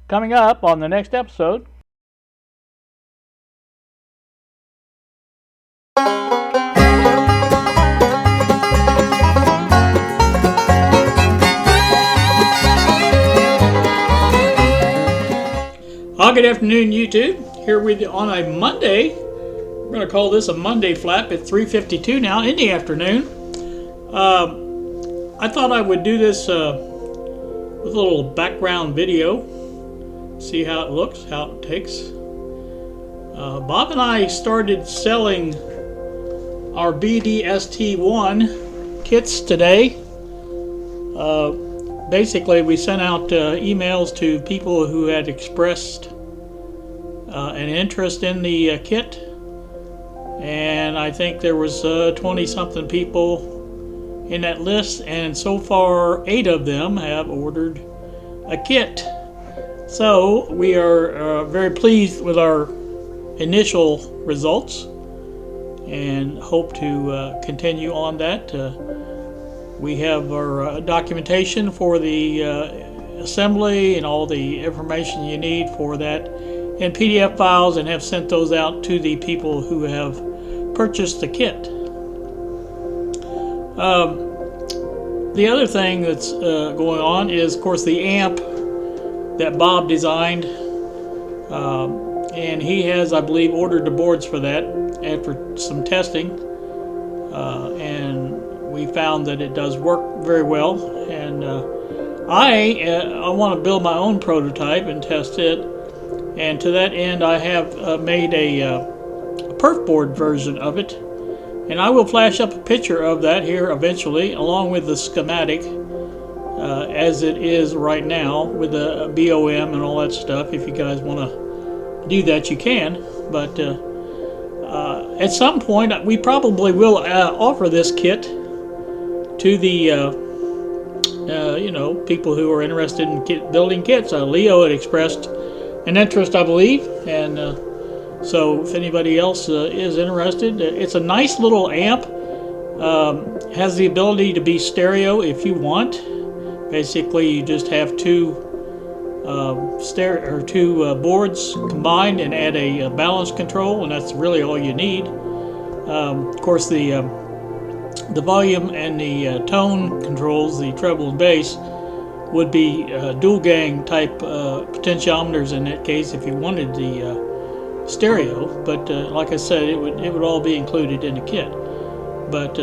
Coming up on the next episode. Good afternoon, YouTube. Here with you on a Monday. We're going to call this a Monday flap at 3:52 now in the afternoon. I thought I would do this with a little background video. See how it looks, how it takes. Bob and I started selling our BDST 1 kits today. Basically, we sent out emails to people who had expressed an interest in the kit, and I think there was 20-something people in that list, and so far 8 of them have ordered a kit. So we are very pleased with our initial results and hope to continue on that. We have our documentation for the assembly and all the information you need for that in PDF files, and have sent those out to the people who have purchased the kit. The other thing that's going on is, of course, the amp that Bob designed, and he has, I believe, ordered the boards for that after some testing, and we found that it does work very well. And I want to build my own prototype and test it. And to that end, I have made a perf board version of it, and I will flash up a picture of that here eventually, along with the schematic as it is right now, with the BOM and all that stuff. If you guys want to do that, you can. But at some point, we probably will offer this kit to the people who are interested in building kits. Leo had expressed an interest, I believe, and so if anybody else is interested, it's a nice little amp. Has the ability to be stereo if you want. Basically, you just have two boards combined and add a balance control, and that's really all you need. Of course, the volume and the tone controls, the treble and bass, would be dual gang type potentiometers in that case if you wanted the stereo. But like I said, it would all be included in the kit. But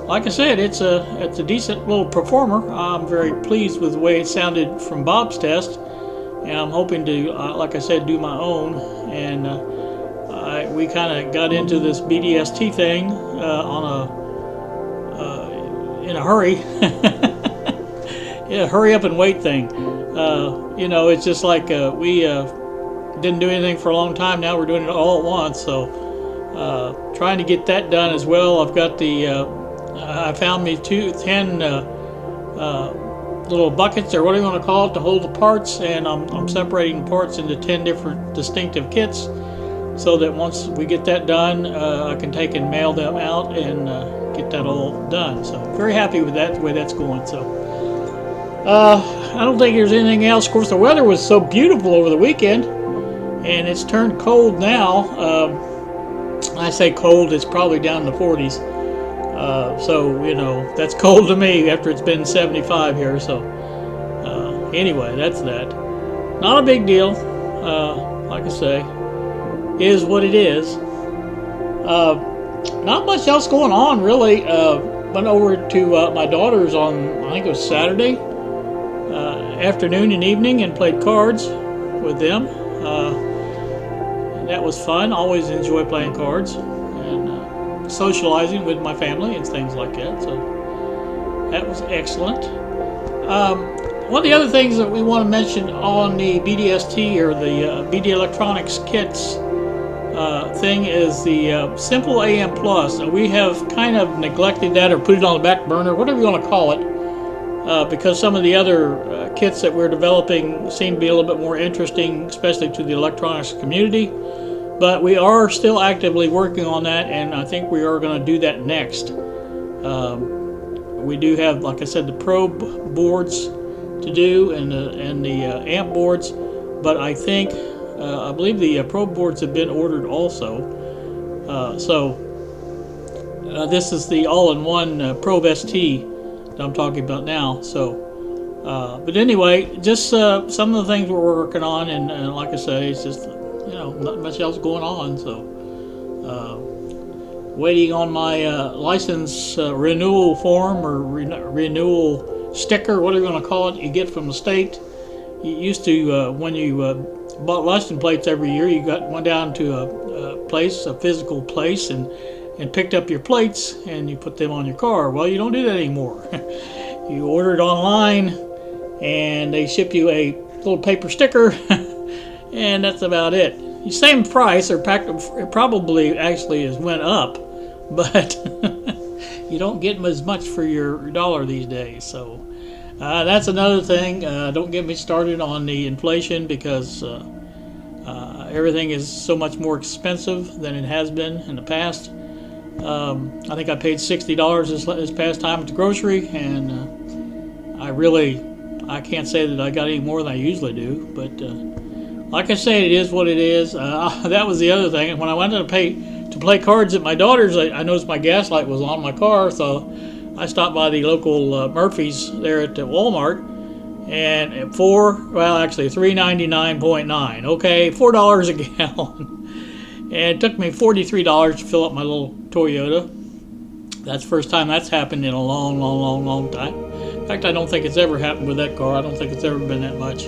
like I said, it's a decent little performer. I'm very pleased with the way it sounded from Bob's test, and I'm hoping to, like I said, do my own. And we kind of got into this BDST thing in a hurry. Yeah, hurry up and wait thing. It's just like we didn't do anything for a long time. Now we're doing it all at once. So trying to get that done as well. I've got I found me 10 little buckets, or what do you want to call it, to hold the parts, and I'm separating the parts into 10 different distinctive kits, so that once we get that done, I can take and mail them out and get that all done. So very happy with that, the way that's going. So I don't think there's anything else. Of course, the weather was so beautiful over the weekend, and it's turned cold now. I say cold, it's probably down in the 40s. So, that's cold to me after it's been 75 here. So anyway, that's that. Not a big deal. Like I say, is what it is. Not much else going on, really. Went over to my daughter's on, I think it was Saturday afternoon and evening, and played cards with them. That was fun. Always enjoy playing cards and socializing with my family and things like that. So that was excellent. One of the other things that we want to mention on the BDST, or the BD Electronics kits thing, is the Simple AM Plus. We have kind of neglected that, or put it on the back burner, whatever you want to call it, because some of the other kits that we're developing seem to be a little bit more interesting, especially to the electronics community. But we are still actively working on that, and I think we are going to do that next. We do have, like I said, the probe boards to do, and the amp boards. but I think I believe the probe boards have been ordered also. This is the all-in-one probe ST that I'm talking about now. But anyway, just some of the things we're working on, and like I say, it's just not much else going on. So waiting on my license renewal form or renewal sticker, what are you going to call it? You get from the state. You used to when you bought license plates every year, you went down to a place, a physical place, and picked up your plates and you put them on your car. Well, you don't do that anymore. You order it online and they ship you a little paper sticker and that's about it. Same price, or it probably actually has went up, but you don't get as much for your dollar these days. So that's another thing. Don't get me started on the inflation, because everything is so much more expensive than it has been in the past. I think I paid $60 this past time at the grocery, and I can't say that I got any more than I usually do, but like I say, it is what it is. That was the other thing. When I went to play cards at my daughter's, I noticed my gas light was on my car, so I stopped by the local Murphy's there at the Walmart, and at $3.99.9. Okay, $4 a gallon. And it took me $43 to fill up my little Toyota. That's the first time that's happened in a long time. In fact, I don't think it's ever happened with that car. I don't think it's ever been that much.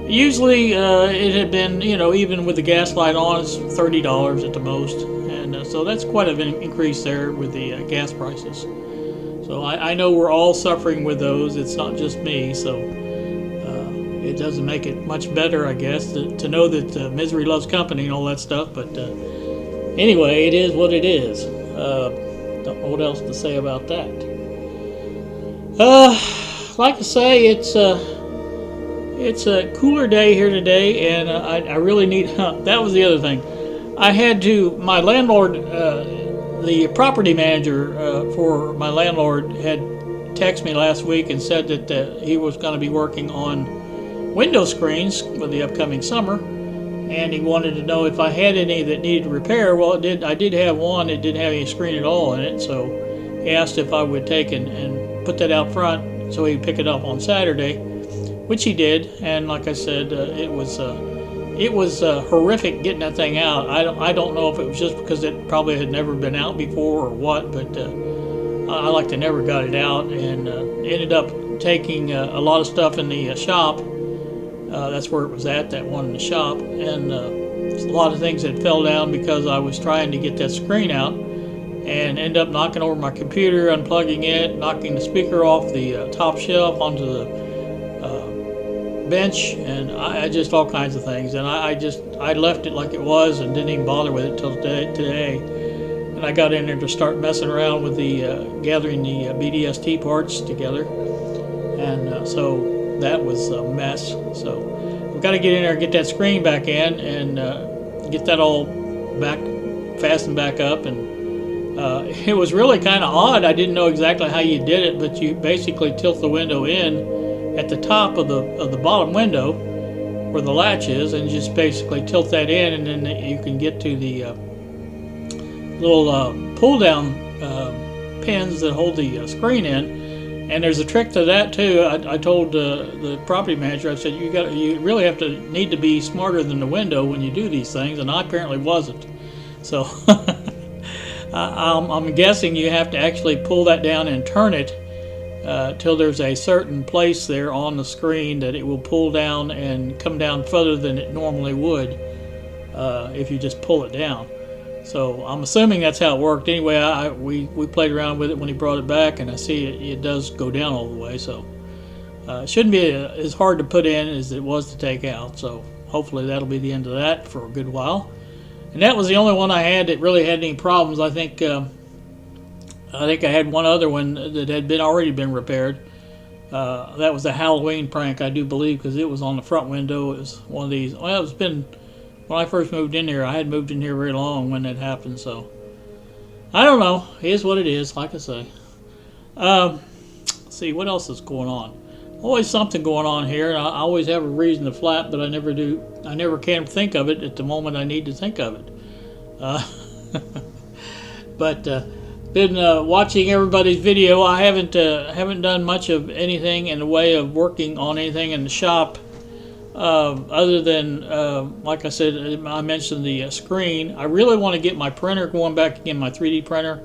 Usually it had been, even with the gas light on, it's $30 at the most. And so that's quite an increase there with the gas prices. So I know we're all suffering with those. It's not just me. So it doesn't make it much better, I guess, to know that misery loves company and all that stuff. But anyway, it is what it is. Don't know what else to say about that. Like I say, it's a cooler day here today, and I really need. That was the other thing. I had to. My landlord, the property manager for my landlord, had texted me last week and said that he was going to be working on window screens for the upcoming summer, and he wanted to know if I had any that needed repair. Well, I did have one that didn't have any screen at all in it, so he asked if I would take and put that out front so he'd pick it up on Saturday, which he did. And like I said, it was horrific getting that thing out. I don't know if it was just because it probably had never been out before or what, but I like to never got it out, and ended up taking a lot of stuff in the shop. That's where it was at, that one in the shop, and a lot of things that fell down because I was trying to get that screen out, and ended up knocking over my computer, unplugging it, knocking the speaker off the top shelf onto the bench, and I just all kinds of things. And I left it like it was and didn't even bother with it till today. And I got in there to start messing around with the gathering the BDST parts together, and so that was a mess. So we've got to get in there and get that screen back in and get that all fastened back up. And it was really kind of odd. I didn't know exactly how you did it, but you basically tilt the window in at the top of the bottom window where the latch is, and just basically tilt that in, and then you can get to the little pull down pins that hold the screen in. And there's a trick to that too. I told the property manager, I said, you really need to be smarter than the window when you do these things, and I apparently wasn't. So I'm guessing you have to actually pull that down and turn it till there's a certain place there on the screen that it will pull down and come down further than it normally would if you just pull it down. So I'm assuming that's how it worked. Anyway, we played around with it when he brought it back, and I see it does go down all the way. So it shouldn't be as hard to put in as it was to take out. So hopefully that'll be the end of that for a good while. And that was the only one I had that really had any problems. I think I had one other one that had already been repaired. That was a Halloween prank, I do believe, because it was on the front window. It was one of these. Well, it's been. When I first moved in here, I hadn't moved in here very long when that happened, so I don't know. It is what it is, like I say. Let's see, what else is going on? always something going on here. And I always have a reason to flap, but I never do. I never can think of it at the moment I need to think of it. But been watching everybody's video. I haven't done much of anything in the way of working on anything in the shop, other than like I said, I mentioned the screen. I really want to get my printer going back again, my 3D printer.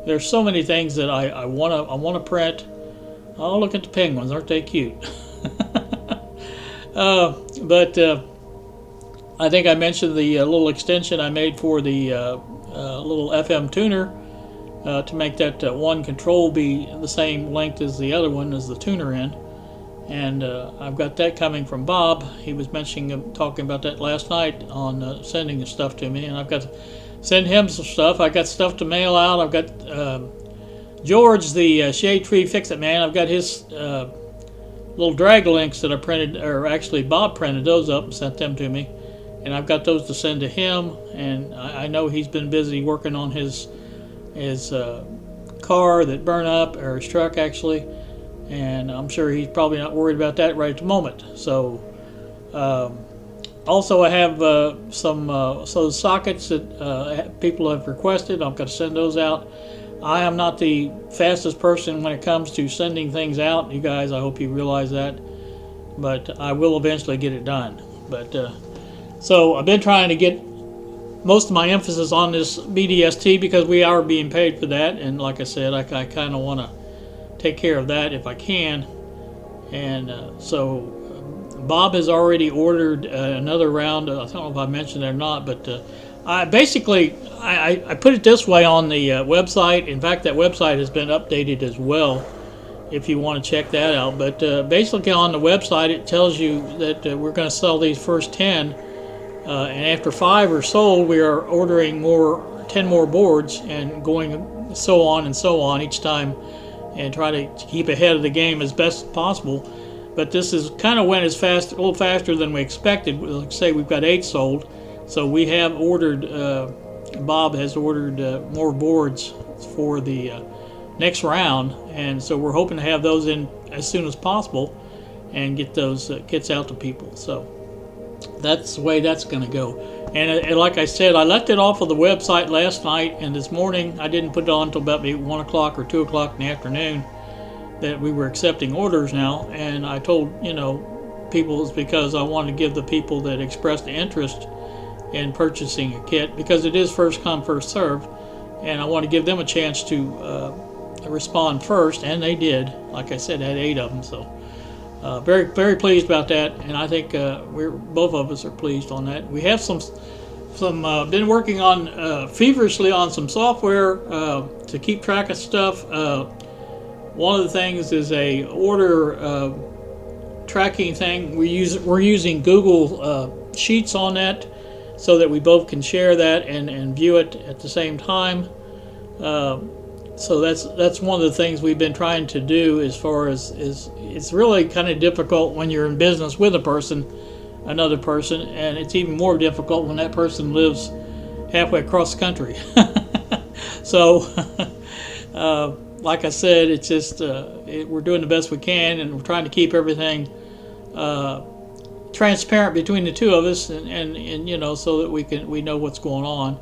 There's so many things that I want to print. Oh, look at the penguins, aren't they cute? But I think I mentioned the little extension I made for the little FM tuner to make that one control be the same length as the other one, as the tuner end. And I've got that coming from Bob. He was talking about that last night on sending the stuff to me, and I've got to send him some stuff. I got stuff to mail out. I've got George, the Shade Tree Fix-It Man. I've got his little drag links that I printed, or actually Bob printed those up and sent them to me, and I've got those to send to him. And I know he's been busy working on his car that burned up, or his truck actually, and I'm sure he's probably not worried about that right at the moment. So also I have some sockets that people have requested. I'm going to send those out. I am not the fastest person when it comes to sending things out, you guys. I hope you realize that, but I will eventually get it done. But so I've been trying to get most of my emphasis on this BDST because we are being paid for that, and like I said, I kind of want to take care of that if I can. And so Bob has already ordered another round. I don't know if I mentioned it or not, but I put it this way on the website. In fact, that website has been updated as well, if you want to check that out. But basically on the website it tells you that we're going to sell these first 10, and after 5 are sold, we are ordering 10 more boards, and going so on each time, and try to keep ahead of the game as best as possible. But this is kind of went a little faster than we expected. Like say we've got 8 sold, so we have ordered. Bob has ordered more boards for the next round, and so we're hoping to have those in as soon as possible and get those kits out to people. So that's the way that's going to go. And like I said, I left it off of the website last night, and this morning I didn't put it on until about maybe 1 o'clock or 2 o'clock in the afternoon that we were accepting orders now. And I told people it's because I wanted to give the people that expressed interest in purchasing a kit, because it is first come first serve, and I want to give them a chance to respond first, and they did. Like I said, I had 8 of them, so very, very pleased about that, and I think both of us are pleased on that. We have some been working on feverishly on some software to keep track of stuff. One of the things is a order tracking thing. We're using Google Sheets on that, so that we both can share that and view it at the same time. So that's one of the things we've been trying to do. As far as it's really kind of difficult when you're in business with another person, and it's even more difficult when that person lives halfway across the country. So like I said, it's just we're doing the best we can, and we're trying to keep everything transparent between the two of us, and so that we know what's going on.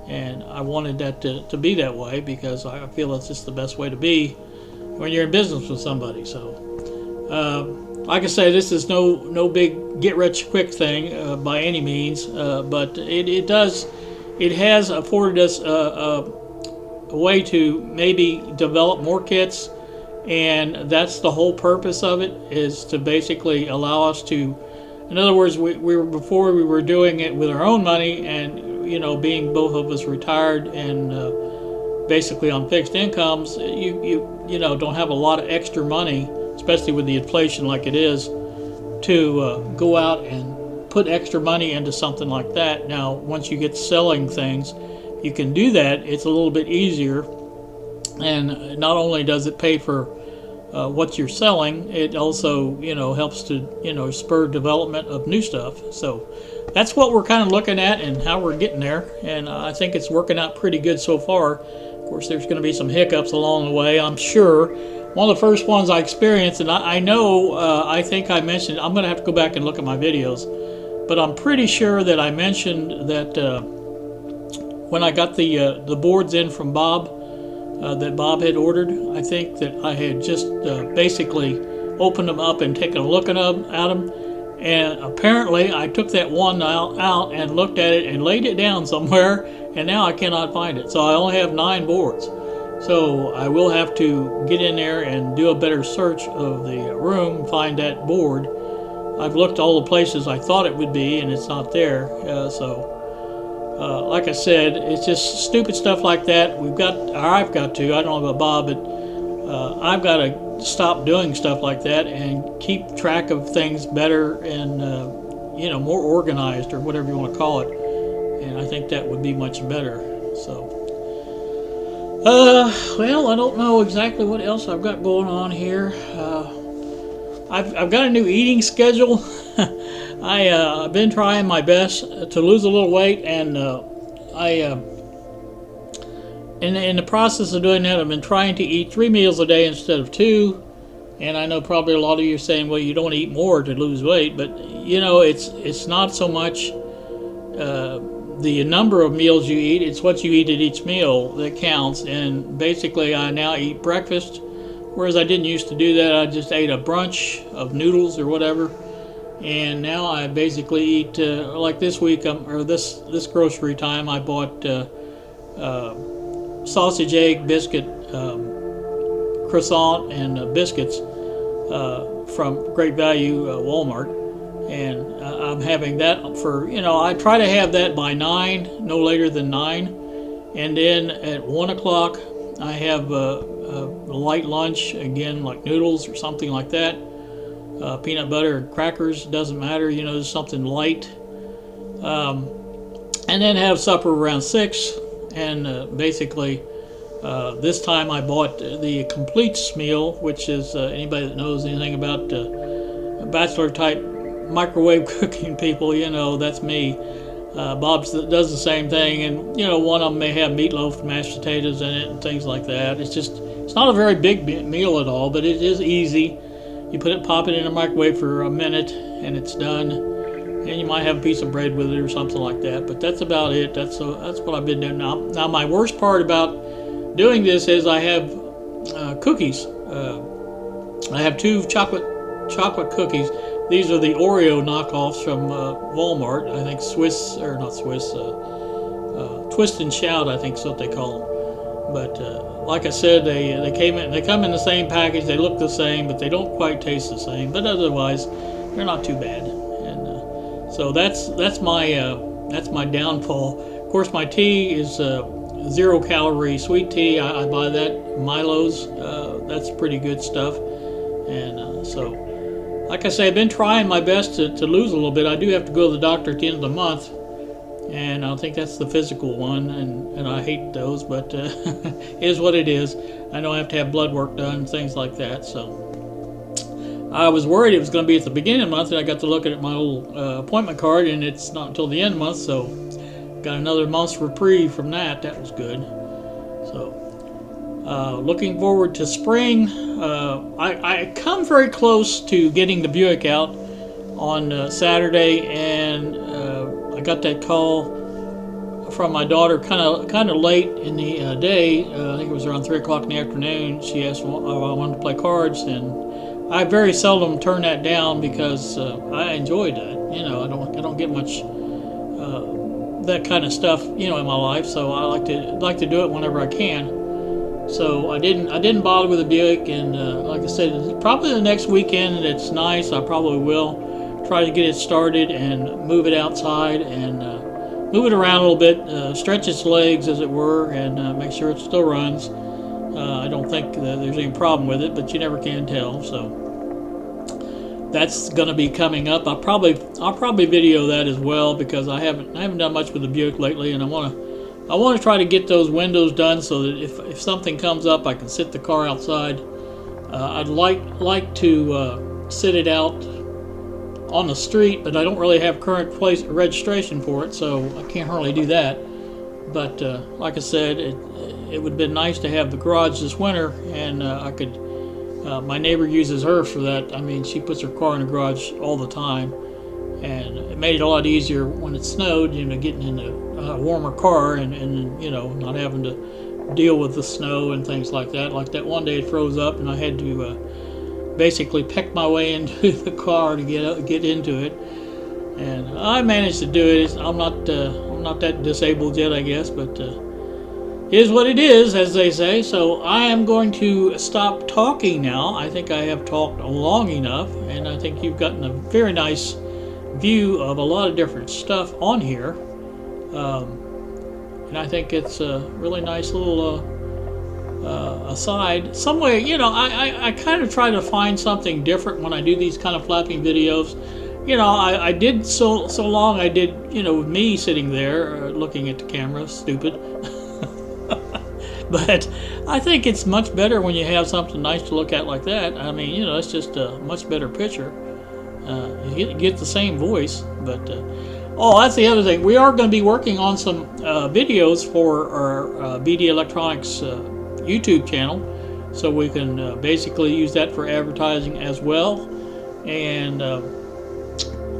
And I wanted that to be that way, because I feel it's just the best way to be when you're in business with somebody. So like I say, this is no big get rich quick thing by any means, but it has afforded us a way to maybe develop more kits, and that's the whole purpose of it, is to basically allow us to, in other words, before we were doing it with our own money, and being both of us retired and basically on fixed incomes, you don't have a lot of extra money, especially with the inflation like it is, to go out and put extra money into something like that. Now, once you get selling things, you can do that. It's a little bit easier, and not only does it pay for what you're selling, it also helps to spur development of new stuff. So that's what we're kind of looking at and how we're getting there, and I think it's working out pretty good so far. Of course, there's going to be some hiccups along the way, I'm sure. One of the first ones I experienced, and I know, I think I mentioned, I'm going to have to go back and look at my videos, but I'm pretty sure that I mentioned that when I got the boards in from Bob, that Bob had ordered, I think that I had just basically opened them up and taken a look at them, and apparently I took that one out and looked at it and laid it down somewhere, and now I cannot find it. So I only have 9 boards. So I will have to get in there and do a better search of the room, find that board. I've looked all the places I thought it would be, and it's not there. Like I said, it's just stupid stuff like that. I've got to, I don't know about Bob, but I've got to stop doing stuff like that and keep track of things better and, more organized, or whatever you want to call it. And I think that would be much better. So. Well, I don't know exactly what else I've got going on here. I've got a new eating schedule. I've been trying my best to lose a little weight, and in the process of doing that, I've been trying to eat 3 meals a day instead of 2. And I know probably a lot of you are saying, well, you don't eat more to lose weight, but it's not so much the number of meals you eat, it's what you eat at each meal that counts. And basically I now eat breakfast, whereas I didn't used to do that. I just ate a brunch of noodles or whatever, and now I basically eat like this week, or this grocery time, I bought sausage, egg, biscuit, croissant, and biscuits from Great Value Walmart. And I'm having that for, I try to have that by 9, no later than 9. And then at 1 o'clock, I have a light lunch, again, like noodles or something like that. Peanut butter and crackers, doesn't matter, just something light. And then have supper around 6. And basically, this time I bought the Completes meal, which is anybody that knows anything about bachelor type microwave cooking people, that's me. Bob does the same thing, and one of them may have meatloaf and mashed potatoes in it and things like that. It's not a very big meal at all, but it is easy. You pop it in a microwave for a minute and it's done, and you might have a piece of bread with it or something like that, but that's about it. That's what I've been doing now. Now my worst part about doing this is I have cookies. I have 2 chocolate cookies. These are the Oreo knockoffs from Walmart. I think Twist and Shout, I think is what they call them. But like I said, they come in the same package. They look the same, but they don't quite taste the same. But otherwise, they're not too bad. And so that's my downfall. Of course, my tea is 0 calorie sweet tea. I buy that Milo's. That's pretty good stuff. And so. Like I say, I've been trying my best to lose a little bit. I do have to go to the doctor at the end of the month, and I think that's the physical one, and I hate those, but it is what it is. I know I have to have blood work done, things like that. So I was worried it was going to be at the beginning of the month, and I got to look at my little appointment card, and it's not until the end of the month, so got another month's reprieve from that. That was good. So looking forward to spring. I come very close to getting the Buick out on Saturday, and I got that call from my daughter kind of late in the day. I think it was around 3 o'clock in the afternoon. She asked if I wanted to play cards, and I very seldom turn that down because I enjoyed that. I don't get much that kind of stuff in my life, so I like to do it whenever I can. So I didn't bother with the Buick, and like I said, probably the next weekend it's nice. I probably will try to get it started and move it outside and move it around a little bit, stretch its legs as it were, and make sure it still runs. I don't think that there's any problem with it, but you never can tell. So that's going to be coming up. I'll probably video that as well, because I haven't done much with the Buick lately, and I want to try to get those windows done so that if something comes up, I can sit the car outside. I'd like to sit it out on the street, but I don't really have current registration for it, so I can't hardly do that. But like I said, it would have been nice to have the garage this winter, and I could. My neighbor uses hers for that. I mean, she puts her car in the garage all the time, and it made it a lot easier when it snowed, you know, getting in a warmer car and you know, not having to deal with the snow and things like that. Like that one day it froze up and I had to basically peck my way into the car to get into it, and I managed to do it. I'm not that disabled yet, I guess, but it is what it is, as they say. So I am going to stop talking now. I think I have talked long enough, and I think you've gotten a very nice view of a lot of different stuff on here. And I think it's a really nice little aside. Some way, you know, I kind of try to find something different when I do these kind of flapping videos. You know, I did so long. I did, you know, with me sitting there looking at the camera, stupid. But I think it's much better when you have something nice to look at like that. I mean, you know, it's just a much better picture. You get the same voice, but oh, that's the other thing. We are going to be working on some videos for our BD Electronics YouTube channel, so we can basically use that for advertising as well, and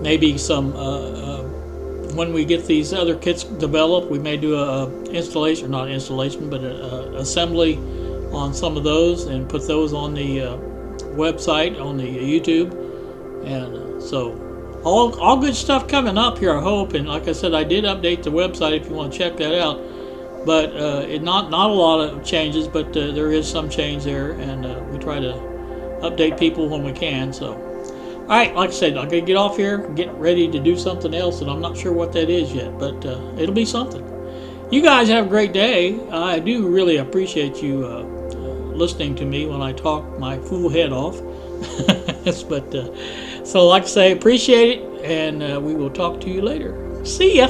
maybe some when we get these other kits developed, we may do a installation, not installation, but a assembly on some of those and put those on the website, on the YouTube. And so all good stuff coming up here, I hope. And like I said, I did update the website if you want to check that out, but not a lot of changes, but there is some change there, and we try to update people when we can. So alright, like I said, I'm going to get off here, get ready to do something else, and I'm not sure what that is yet, but it'll be something. You guys have a great day. I do really appreciate you listening to me when I talk my fool head off. But so like I say, appreciate it, and we will talk to you later. See ya!